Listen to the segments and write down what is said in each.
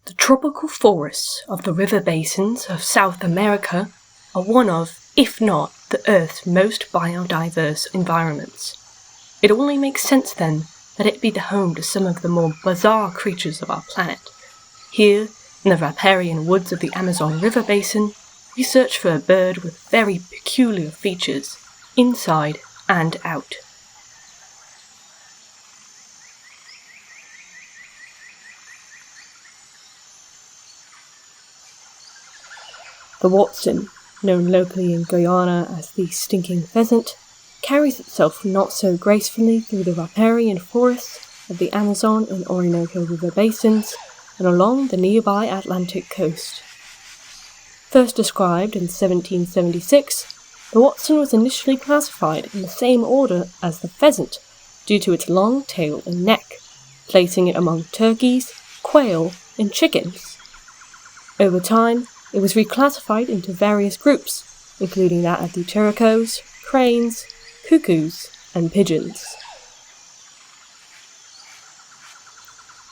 The tropical forests of the river basins of South America are one of, if not the Earth's most biodiverse environments. It only makes sense then that it be the home to some of the more bizarre creatures of our planet. Here, in the riparian woods of the Amazon River Basin, we search for a bird with very peculiar features, inside and out. The hoatzin, known locally in Guyana as the stinking pheasant, carries itself not so gracefully through the riparian forests of the Amazon and Orinoco River basins and along the nearby Atlantic coast. First described in 1776, the hoatzin was initially classified in the same order as the pheasant due to its long tail and neck, placing it among turkeys, quail, and chickens. Over time, it was reclassified into various groups, including that of the turacos, cranes, cuckoos, and pigeons.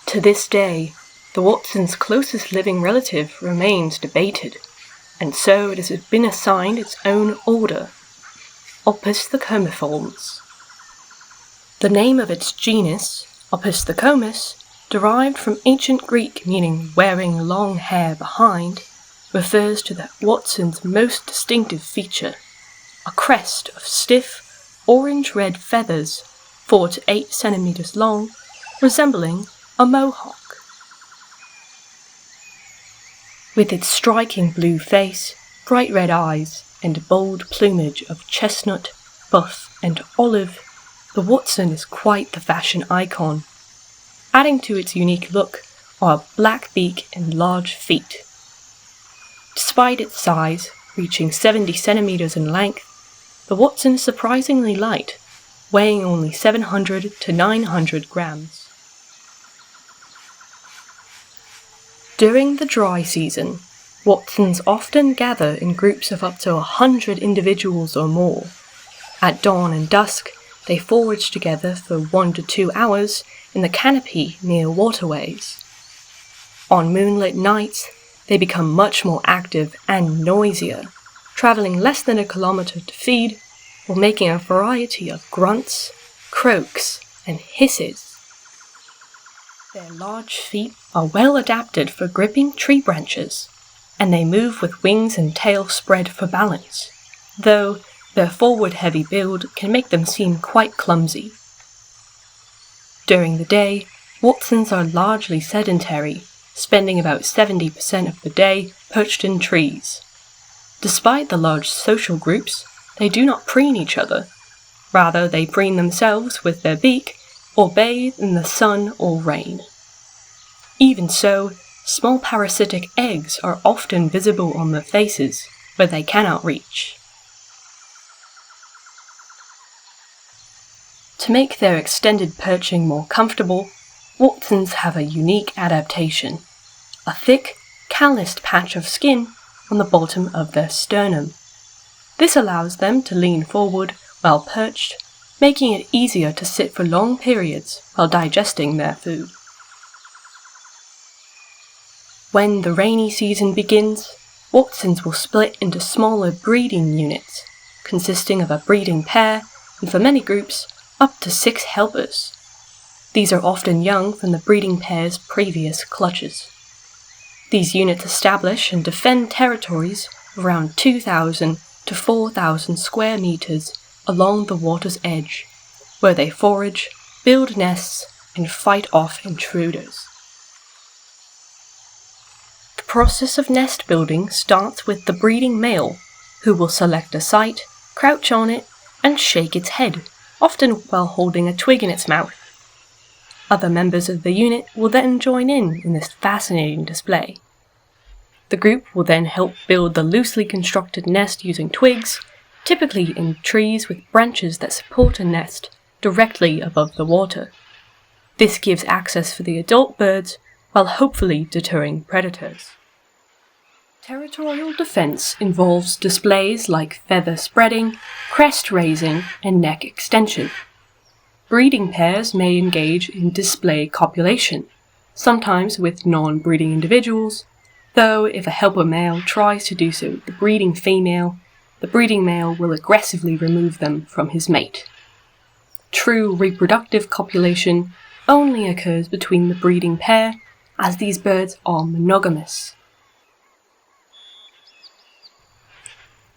To this day, the hoatzin's closest living relative remains debated, and so it has been assigned its own order, Opisthocomiformes. The name of its genus, Opisthocomus, derived from ancient Greek meaning wearing long hair behind, refers to the hoatzin's most distinctive feature, a crest of stiff, orange-red feathers 4 to 8 centimeters long, resembling a mohawk. With its striking blue face, bright red eyes, and bold plumage of chestnut, buff, and olive, the hoatzin is quite the fashion icon. Adding to its unique look are a black beak and large feet. Despite its size, reaching 70 centimeters in length, the hoatzin is surprisingly light, weighing only 700 to 900 grams. During the dry season, hoatzins often gather in groups of up to 100 individuals or more. At dawn and dusk, they forage together for 1 to 2 hours in the canopy near waterways. On moonlit nights, they become much more active and noisier, traveling less than a kilometer to feed, while making a variety of grunts, croaks, and hisses. Their large feet are well adapted for gripping tree branches, and they move with wings and tail spread for balance, though their forward-heavy build can make them seem quite clumsy. During the day, hoatzins are largely sedentary, spending about 70% of the day perched in trees. Despite the large social groups, they do not preen each other. Rather, they preen themselves with their beak or bathe in the sun or rain. Even so, small parasitic eggs are often visible on their faces, where they cannot reach. To make their extended perching more comfortable, hoatzins have a unique adaptation, a thick, calloused patch of skin on the bottom of their sternum. This allows them to lean forward while perched, making it easier to sit for long periods while digesting their food. When the rainy season begins, hoatzins will split into smaller breeding units, consisting of a breeding pair, and for many groups, up to 6 helpers. These are often young from the breeding pair's previous clutches. These units establish and defend territories around 2,000 to 4,000 square meters along the water's edge, where they forage, build nests, and fight off intruders. The process of nest building starts with the breeding male, who will select a site, crouch on it, and shake its head, often while holding a twig in its mouth. Other members of the unit will then join in this fascinating display. The group will then help build the loosely constructed nest using twigs, typically in trees with branches that support a nest directly above the water. This gives access for the adult birds while hopefully deterring predators. Territorial defense involves displays like feather spreading, crest raising, and neck extension. Breeding pairs may engage in display copulation, sometimes with non-breeding individuals, though if a helper male tries to do so with the breeding male will aggressively remove them from his mate. True reproductive copulation only occurs between the breeding pair, as these birds are monogamous.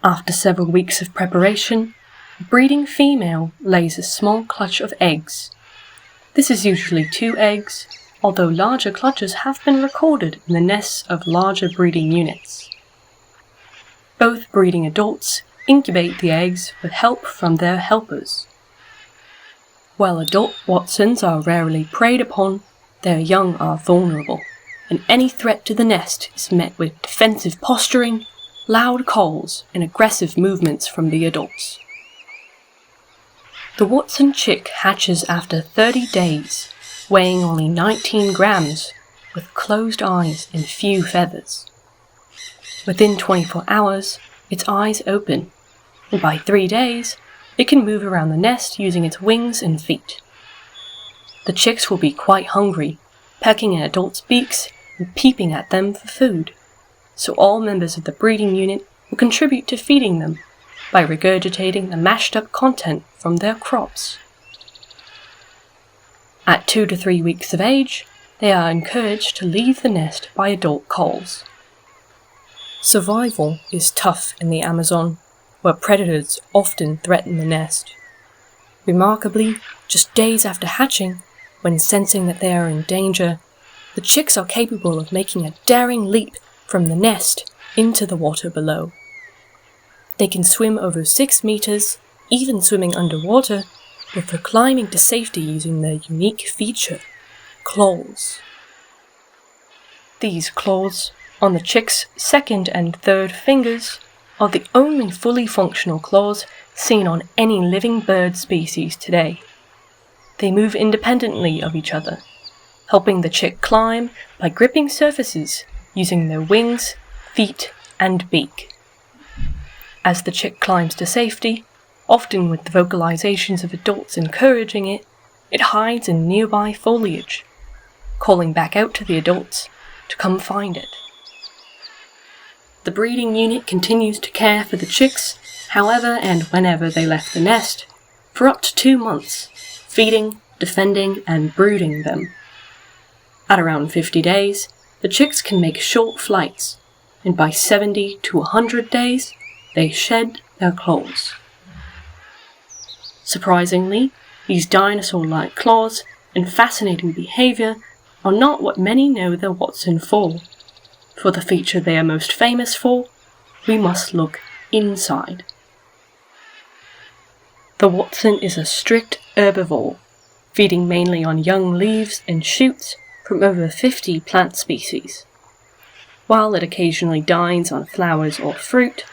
After several weeks of preparation, the breeding female lays a small clutch of eggs. This is usually 2 eggs, although larger clutches have been recorded in the nests of larger breeding units. Both breeding adults incubate the eggs with help from their helpers. While adult Hoatzins are rarely preyed upon, their young are vulnerable, and any threat to the nest is met with defensive posturing, loud calls, and aggressive movements from the adults. The Hoatzin chick hatches after 30 days, weighing only 19 grams, with closed eyes and few feathers. Within 24 hours, its eyes open, and by 3 days, it can move around the nest using its wings and feet. The chicks will be quite hungry, pecking at adults' beaks and peeping at them for food, so all members of the breeding unit will contribute to feeding them by regurgitating the mashed up content from their crops. At 2 to 3 weeks of age, they are encouraged to leave the nest by adult calls. Survival is tough in the Amazon, where predators often threaten the nest. Remarkably, just days after hatching, when sensing that they are in danger, the chicks are capable of making a daring leap from the nest into the water below. They can swim over 6 meters, even swimming underwater, before climbing to safety using their unique feature, claws. These claws, on the chick's second and third fingers, are the only fully functional claws seen on any living bird species today. They move independently of each other, helping the chick climb by gripping surfaces using their wings, feet, and beak. As the chick climbs to safety, often with the vocalizations of adults encouraging it, it hides in nearby foliage, calling back out to the adults to come find it. The breeding unit continues to care for the chicks however and whenever they left the nest, for up to 2 months, feeding, defending, and brooding them. At around 50 days, the chicks can make short flights, and by 70 to 100 days, they shed their claws. Surprisingly, these dinosaur-like claws and fascinating behaviour are not what many know their Hoatzin for. For the feature they are most famous for, we must look inside. The Hoatzin is a strict herbivore, feeding mainly on young leaves and shoots from over 50 plant species. While it occasionally dines on flowers or fruit,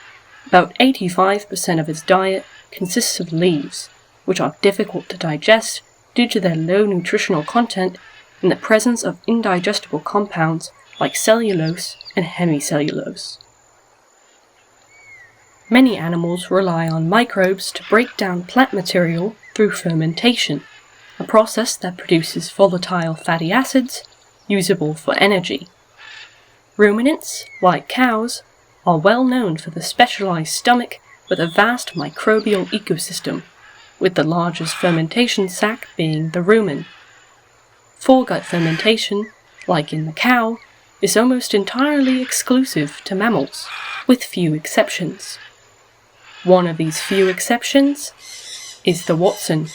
about 85% of its diet consists of leaves, which are difficult to digest due to their low nutritional content and the presence of indigestible compounds like cellulose and hemicellulose. Many animals rely on microbes to break down plant material through fermentation, a process that produces volatile fatty acids usable for energy. Ruminants, like cows, are well known for the specialized stomach with a vast microbial ecosystem, with the largest fermentation sac being the rumen. Foregut fermentation, like in the cow, is almost entirely exclusive to mammals, with few exceptions. One of these few exceptions is the Hoatzin.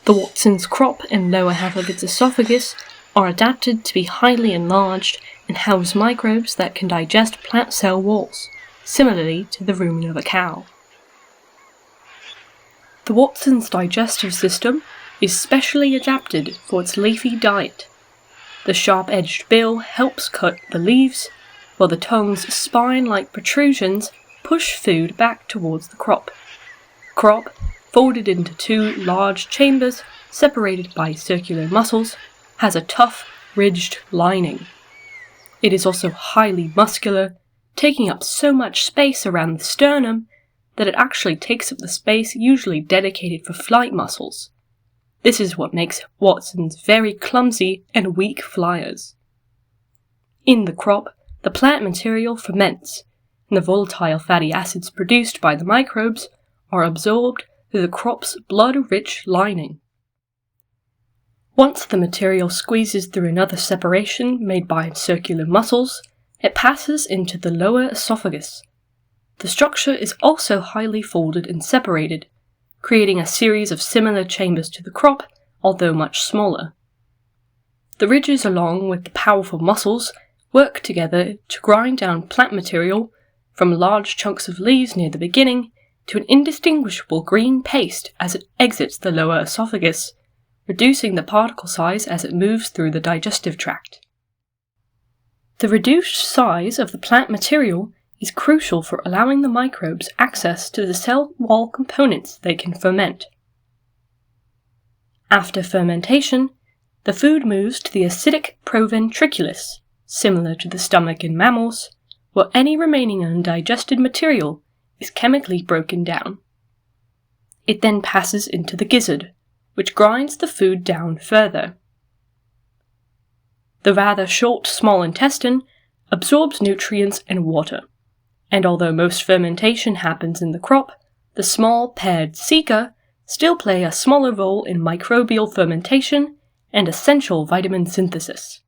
The Hoatzin's crop and lower half of its esophagus are adapted to be highly enlarged and house microbes that can digest plant cell walls, similarly to the rumen of a cow. The Hoatzin's digestive system is specially adapted for its leafy diet. The sharp-edged bill helps cut the leaves, while the tongue's spine-like protrusions push food back towards the crop. Crop, folded into 2 large chambers separated by circular muscles, has a tough, ridged lining. It is also highly muscular, taking up so much space around the sternum that it actually takes up the space usually dedicated for flight muscles. This is what makes Watsons very clumsy and weak flyers. In the crop, the plant material ferments, and the volatile fatty acids produced by the microbes are absorbed through the crop's blood-rich lining. Once the material squeezes through another separation made by circular muscles, it passes into the lower esophagus. The structure is also highly folded and separated, creating a series of similar chambers to the crop, although much smaller. The ridges, along with the powerful muscles, work together to grind down plant material from large chunks of leaves near the beginning to an indistinguishable green paste as it exits the lower esophagus, reducing the particle size as it moves through the digestive tract. The reduced size of the plant material is crucial for allowing the microbes access to the cell wall components they can ferment. After fermentation, the food moves to the acidic proventriculus, similar to the stomach in mammals, where any remaining undigested material is chemically broken down. It then passes into the gizzard, which grinds the food down further. The rather short small intestine absorbs nutrients and water, and although most fermentation happens in the crop, the small paired ceca still play a smaller role in microbial fermentation and essential vitamin synthesis.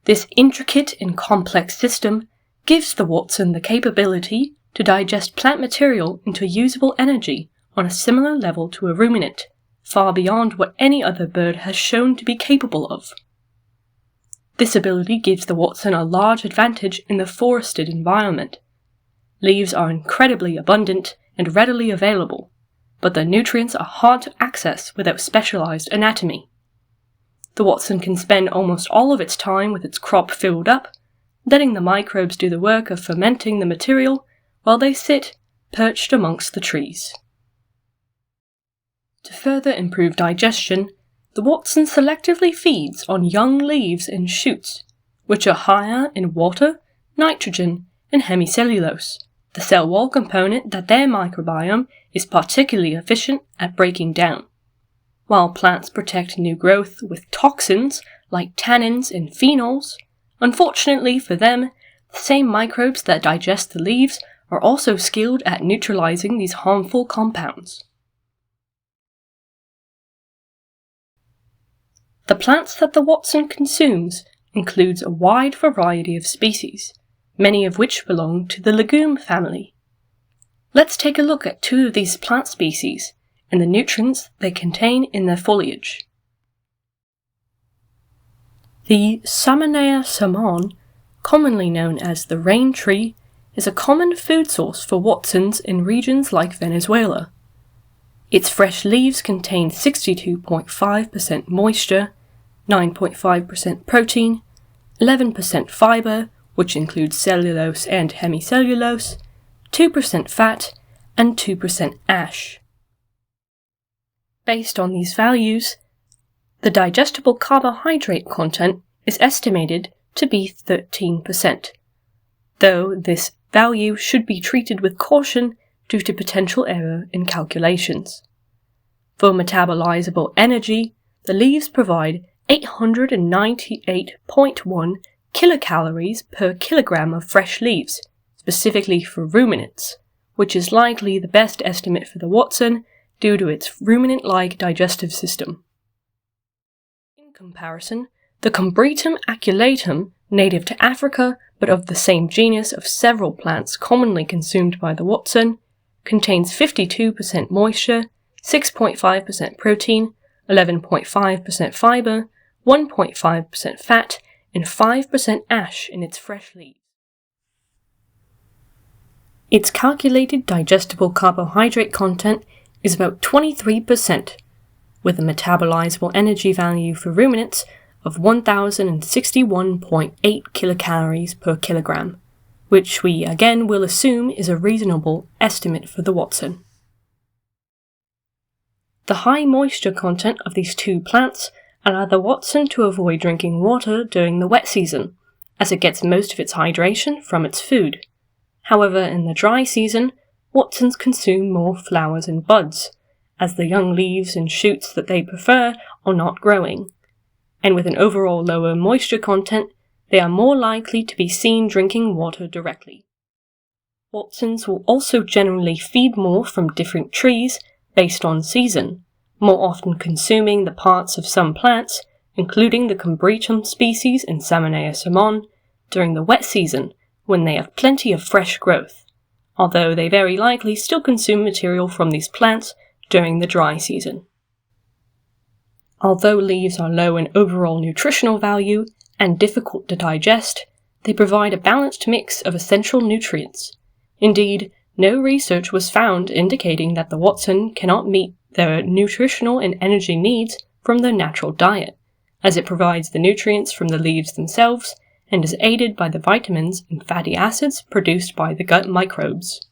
This intricate and complex system gives the Hoatzin the capability to digest plant material into usable energy on a similar level to a ruminant, far beyond what any other bird has shown to be capable of. This ability gives the Hoatzin a large advantage in the forested environment. Leaves are incredibly abundant and readily available, but the nutrients are hard to access without specialized anatomy. The Hoatzin can spend almost all of its time with its crop filled up, letting the microbes do the work of fermenting the material while they sit perched amongst the trees. To further improve digestion, the Hoatzin selectively feeds on young leaves and shoots, which are higher in water, nitrogen, and hemicellulose, the cell wall component that their microbiome is particularly efficient at breaking down. While plants protect new growth with toxins like tannins and phenols, unfortunately for them, the same microbes that digest the leaves are also skilled at neutralizing these harmful compounds. The plants that the Hoatzin consumes includes a wide variety of species, many of which belong to the legume family. Let's take a look at two of these plant species and the nutrients they contain in their foliage. The Salmonea samon, commonly known as the rain tree, is a common food source for Hoatzins in regions like Venezuela. Its fresh leaves contain 62.5% moisture, 9.5% protein, 11% fiber, which includes cellulose and hemicellulose, 2% fat, and 2% ash. Based on these values, the digestible carbohydrate content is estimated to be 13%, though this value should be treated with caution due to potential error in calculations. For metabolizable energy, the leaves provide 898.1 kilocalories per kilogram of fresh leaves, specifically for ruminants, which is likely the best estimate for the Hoatzin due to its ruminant-like digestive system. In comparison, the Combretum aculatum, native to Africa but of the same genus of several plants commonly consumed by the Hoatzin, contains 52% moisture, 6.5% protein, 11.5% fiber, 1.5% fat, and 5% ash in its fresh leaves. Its calculated digestible carbohydrate content is about 23%, with a metabolizable energy value for ruminants of 1061.8 kilocalories per kilogram, which we again will assume is a reasonable estimate for the Hoatzin. The high moisture content of these two plants allow the Hoatzin to avoid drinking water during the wet season, as it gets most of its hydration from its food. However, in the dry season, Hoatzins consume more flowers and buds, as the young leaves and shoots that they prefer are not growing, and with an overall lower moisture content, they are more likely to be seen drinking water directly. Hoatzins will also generally feed more from different trees based on season, more often consuming the parts of some plants, including the Combretum species and Salmonea salmon, during the wet season when they have plenty of fresh growth, although they very likely still consume material from these plants during the dry season. Although leaves are low in overall nutritional value and difficult to digest, they provide a balanced mix of essential nutrients. Indeed, no research was found indicating that the hoatzin cannot meet their nutritional and energy needs from their natural diet, as it provides the nutrients from the leaves themselves and is aided by the vitamins and fatty acids produced by the gut microbes.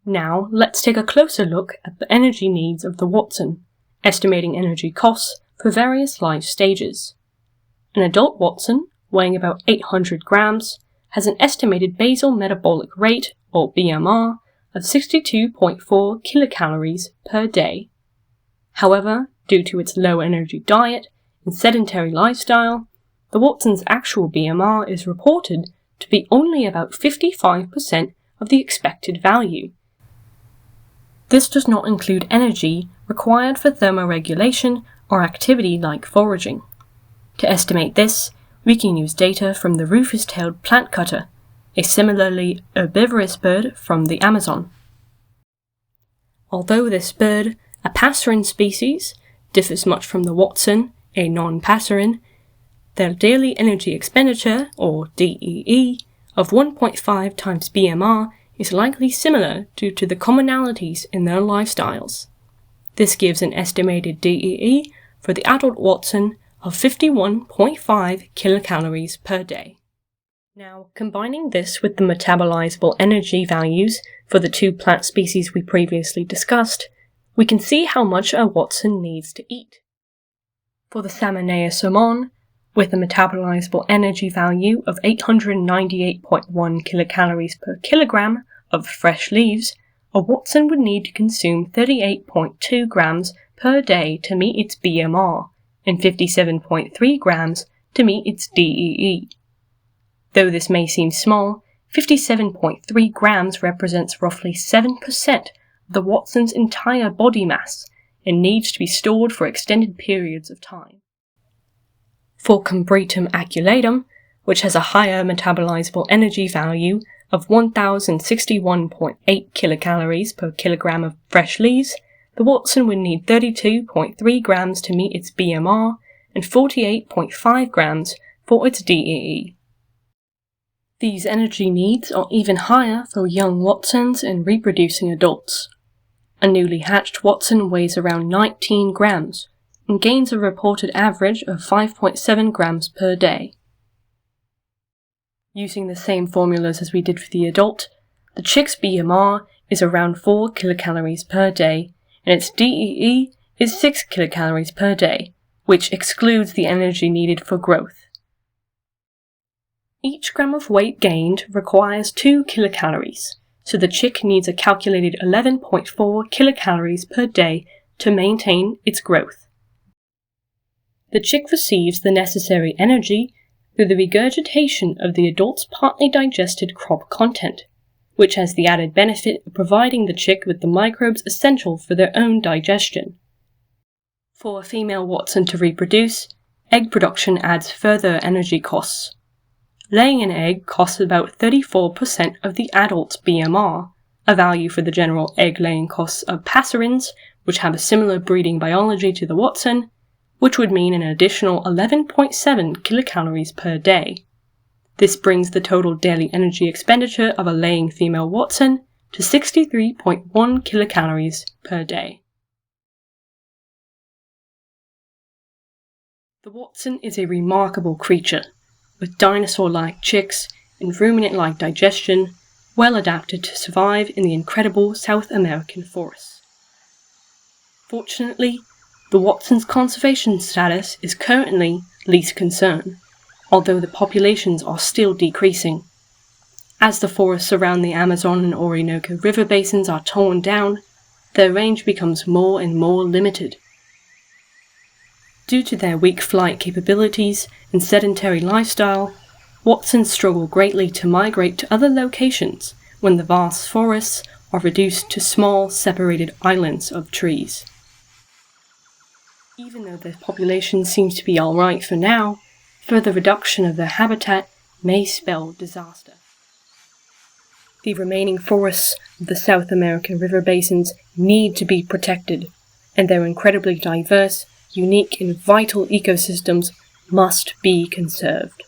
Now, let's take a closer look at the energy needs of the hoatzin, estimating energy costs for various life stages. An adult hoatzin, weighing about 800 grams, has an estimated basal metabolic rate, or BMR, of 62.4 kilocalories per day. However, due to its low energy diet and sedentary lifestyle, the hoatzin's actual BMR is reported to be only about 55% of the expected value. This does not include energy required for thermoregulation or activity like foraging. To estimate this, we can use data from the rufous-tailed plant cutter, a similarly herbivorous bird from the Amazon. Although this bird, a passerine species, differs much from the hoatzin, a non-passerine, their daily energy expenditure, or DEE, of 1.5 times BMR is likely similar due to the commonalities in their lifestyles. This gives an estimated DEE for the adult hoatzin of 51.5 kilocalories per day. Now, combining this with the metabolizable energy values for the two plant species we previously discussed, we can see how much a hoatzin needs to eat. For the Salmonea salmon, with a metabolizable energy value of 898.1 kilocalories per kilogram of fresh leaves, a hoatzin would need to consume 38.2 grams per day to meet its BMR, and 57.3 grams to meet its DEE. Though this may seem small, 57.3 grams represents roughly 7% of the hoatzin's entire body mass and needs to be stored for extended periods of time. For Combretum aculatum, which has a higher metabolizable energy value of 1061.8 kilocalories per kilogram of fresh leaves, the hoatzin would need 32.3 grams to meet its BMR and 48.5 grams for its DEE. These energy needs are even higher for young hoatzins and reproducing adults. A newly hatched hoatzin weighs around 19 grams and gains a reported average of 5.7 grams per day. Using the same formulas as we did for the adult, the chick's BMR is around 4 kilocalories per day, and its DEE is 6 kilocalories per day, which excludes the energy needed for growth. Each gram of weight gained requires 2 kilocalories, so the chick needs a calculated 11.4 kilocalories per day to maintain its growth. The chick receives the necessary energy through the regurgitation of the adult's partly digested crop content, which has the added benefit of providing the chick with the microbes essential for their own digestion. For a female hoatzin to reproduce, egg production adds further energy costs. Laying an egg costs about 34% of the adult's BMR, a value for the general egg-laying costs of passerines, which have a similar breeding biology to the hoatzin, which would mean an additional 11.7 kilocalories per day. This brings the total daily energy expenditure of a laying female hoatzin to 63.1 kilocalories per day. The hoatzin is a remarkable creature, with dinosaur-like chicks and ruminant-like digestion, well adapted to survive in the incredible South American forests. Fortunately, the hoatzin's conservation status is currently least concern, although the populations are still decreasing. As the forests around the Amazon and Orinoco river basins are torn down, their range becomes more and more limited. Due to their weak flight capabilities and sedentary lifestyle, Hoatzins struggle greatly to migrate to other locations when the vast forests are reduced to small, separated islands of trees. Even though the population seems to be alright for now, further reduction of their habitat may spell disaster. The remaining forests of the South American river basins need to be protected, and their incredibly diverse, unique and vital ecosystems must be conserved.